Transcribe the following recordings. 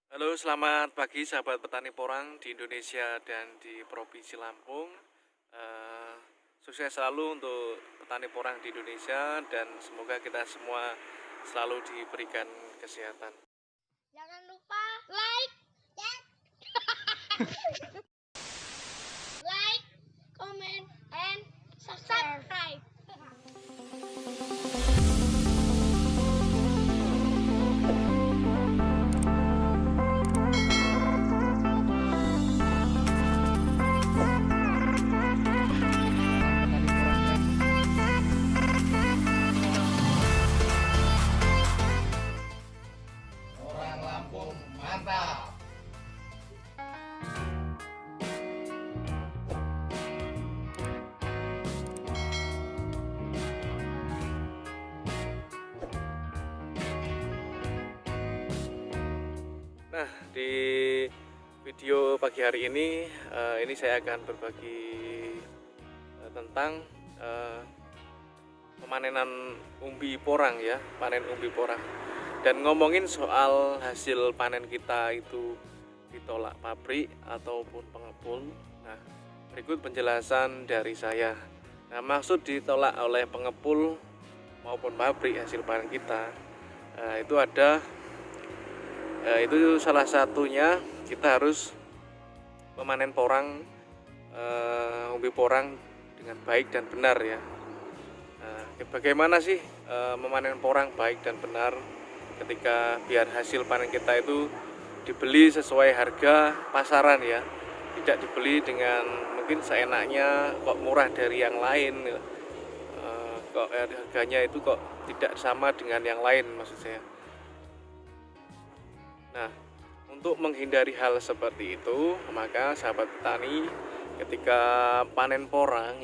Halo, selamat pagi sahabat petani porang di Indonesia dan di Provinsi Lampung. Eh, Sukses selalu untuk petani porang di Indonesia dan semoga kita semua selalu diberikan kesehatan. Jangan lupa like, like, comment, and subscribe. Orang Lampung mantap. Nah, di video pagi hari ini saya akan berbagi tentang pemanenan umbi porang ya, panen umbi porang. Dan ngomongin soal hasil panen kita itu ditolak pabrik ataupun pengepul. Nah, berikut penjelasan dari saya. Nah, maksud ditolak oleh pengepul maupun pabrik hasil panen kita, itu ada itu salah satunya kita harus memanen porang, umbi porang dengan baik dan benar ya. Bagaimana sih memanen porang baik dan benar ketika biar hasil panen kita itu dibeli sesuai harga pasaran ya, tidak dibeli dengan mungkin seenaknya kok murah dari yang lain, kok harganya itu kok tidak sama dengan yang lain maksud saya. Nah, untuk menghindari hal seperti itu, maka sahabat petani ketika panen porang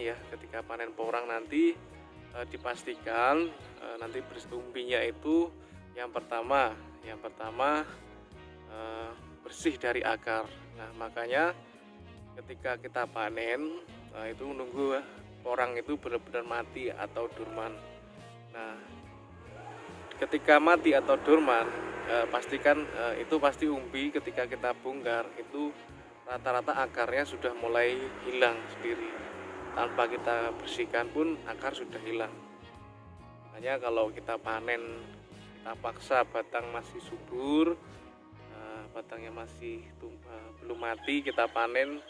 nanti dipastikan nanti umbinya itu yang pertama bersih dari akar. Nah, makanya ketika kita panen itu nunggu porang itu benar-benar mati atau dorman. Nah, ketika mati atau dorman, pastikan itu pasti umbi ketika kita bongkar itu rata-rata akarnya sudah mulai hilang sendiri. Tanpa kita bersihkan pun akar sudah hilang. Makanya kalau kita panen, kita paksa batang masih subur, batangnya masih belum mati, kita panen,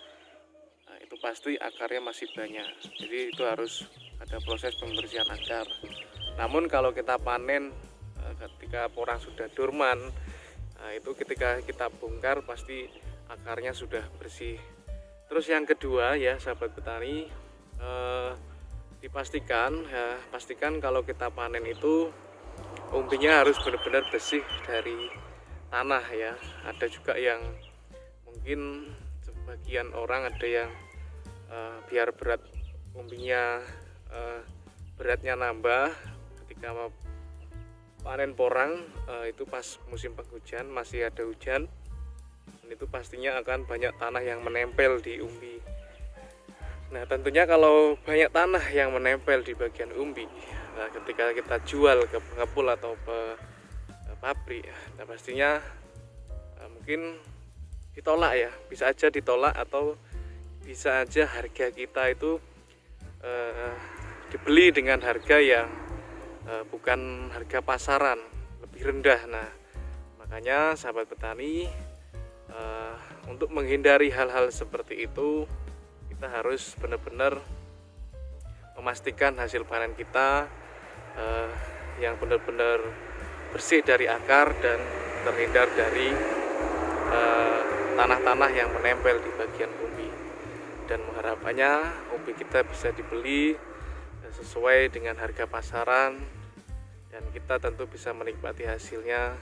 itu pasti akarnya masih banyak. Jadi itu harus ada proses pembersihan akar. Namun kalau kita panen ketika porang sudah dorman, itu ketika kita bongkar pasti akarnya sudah bersih. Terus yang kedua ya sahabat petani, pastikan kalau kita panen itu umbinya harus benar-benar bersih dari tanah ya. Ada juga yang mungkin sebagian orang ada yang biar berat umbinya, beratnya nambah ketika mau panen porang, itu pas musim penghujan masih ada hujan, dan itu pastinya akan banyak tanah yang menempel di umbi. Nah, tentunya kalau banyak tanah yang menempel di bagian umbi, nah ketika kita jual ke pengepul atau ke pabrik, nah pastinya mungkin ditolak ya, bisa aja ditolak atau bisa aja harga kita itu dibeli dengan harga yang bukan harga pasaran, lebih rendah. Nah, makanya sahabat petani, untuk menghindari hal-hal seperti itu kita harus benar-benar memastikan hasil panen kita yang benar-benar bersih dari akar dan terhindar dari tanah-tanah yang menempel di bagian umbi. Dan harapannya umbi kita bisa dibeli sesuai dengan harga pasaran dan kita tentu bisa menikmati hasilnya,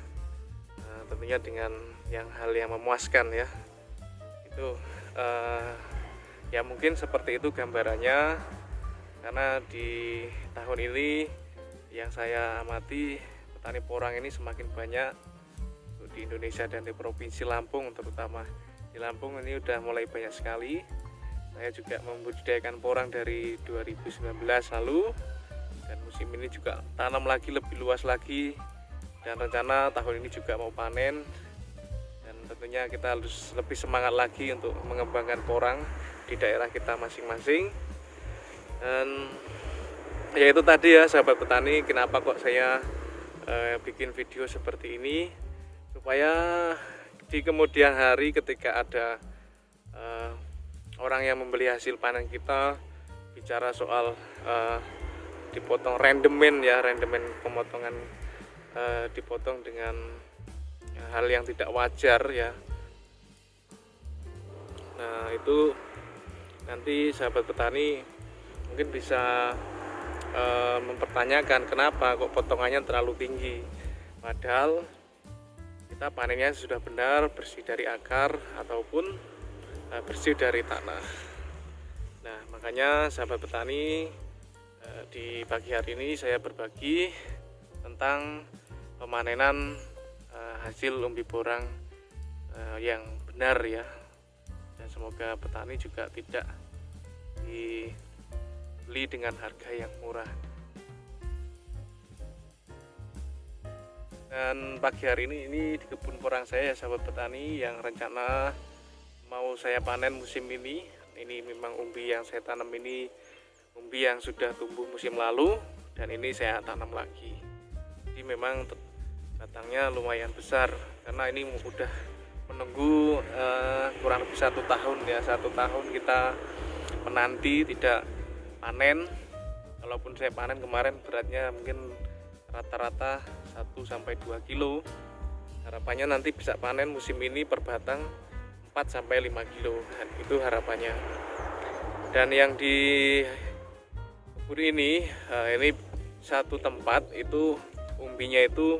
tentunya dengan hal yang memuaskan ya. Itu ya mungkin seperti itu gambarannya, karena di tahun ini yang saya amati petani porang ini semakin banyak di Indonesia dan di Provinsi Lampung. Terutama di Lampung ini udah mulai banyak sekali. Saya juga membudidayakan porang dari 2019 lalu, dan musim ini juga tanam lagi lebih luas lagi, dan rencana tahun ini juga mau panen. Dan tentunya kita harus lebih semangat lagi untuk mengembangkan porang di daerah kita masing-masing. Dan ya itu tadi ya sahabat petani, kenapa kok saya bikin video seperti ini, supaya di kemudian hari ketika ada orang yang membeli hasil panen kita bicara soal dipotong rendemen ya, rendemen pemotongan dipotong dengan hal yang tidak wajar ya. Nah itu nanti sahabat petani mungkin bisa mempertanyakan kenapa kok potongannya terlalu tinggi, padahal kita panennya sudah benar, bersih dari akar ataupun bersih dari tanah. Nah makanya sahabat petani, di pagi hari ini saya berbagi tentang pemanenan hasil umbi porang yang benar ya, dan semoga petani juga tidak dibeli dengan harga yang murah. Dan pagi hari ini di kebun porang saya ya sahabat petani, yang rencana mau saya panen musim ini memang umbi yang saya tanam ini umbi yang sudah tumbuh musim lalu, dan ini saya tanam lagi. Jadi memang batangnya lumayan besar, karena ini udah menunggu kurang lebih 1 tahun ya. 1 tahun kita menanti tidak panen. Kalaupun saya panen kemarin beratnya mungkin rata-rata 1-2 kilo. Harapannya nanti bisa panen musim ini per batang 4-5 kilo, dan itu harapannya. Dan yang di kebun ini satu tempat itu umbinya itu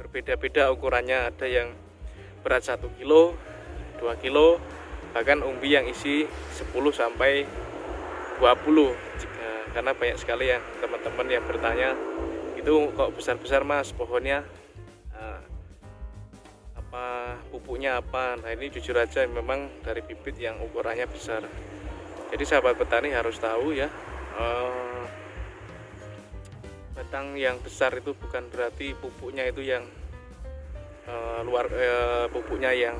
berbeda-beda ukurannya, ada yang berat 1 kilo, 2 kilo, bahkan umbi yang isi 10-20. Karena banyak sekali yang teman-teman yang bertanya, itu kok besar-besar mas pohonnya, apa pupuknya apa? Nah ini jujur aja memang dari bibit yang ukurannya besar. Jadi sahabat petani harus tahu ya, batang yang besar itu bukan berarti pupuknya itu yang pupuknya yang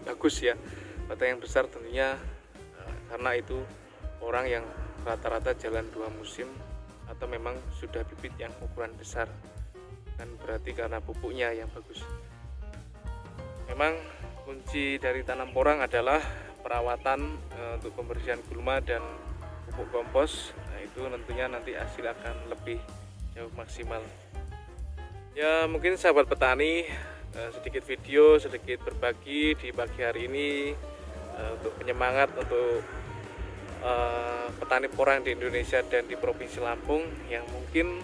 bagus ya. Batang yang besar tentunya karena itu orang yang rata-rata jalan 2 musim atau memang sudah bibit yang ukuran besar, kan berarti karena pupuknya yang bagus. Memang kunci dari tanam porang adalah perawatan untuk pembersihan gulma dan pupuk kompos. Nah itu tentunya nanti hasil akan lebih jauh maksimal. Ya mungkin sahabat petani, sedikit video, sedikit berbagi di pagi hari ini untuk penyemangat untuk petani porang di Indonesia dan di Provinsi Lampung yang mungkin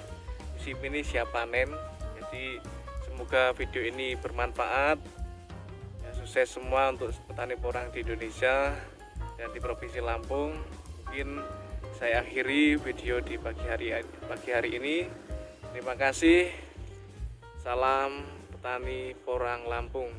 musim ini siap panen. Jadi semoga video ini bermanfaat ya, sukses semua untuk petani porang di Indonesia dan di Provinsi Lampung. Mungkin saya akhiri video di pagi hari ini. Terima kasih. Salam petani porang Lampung.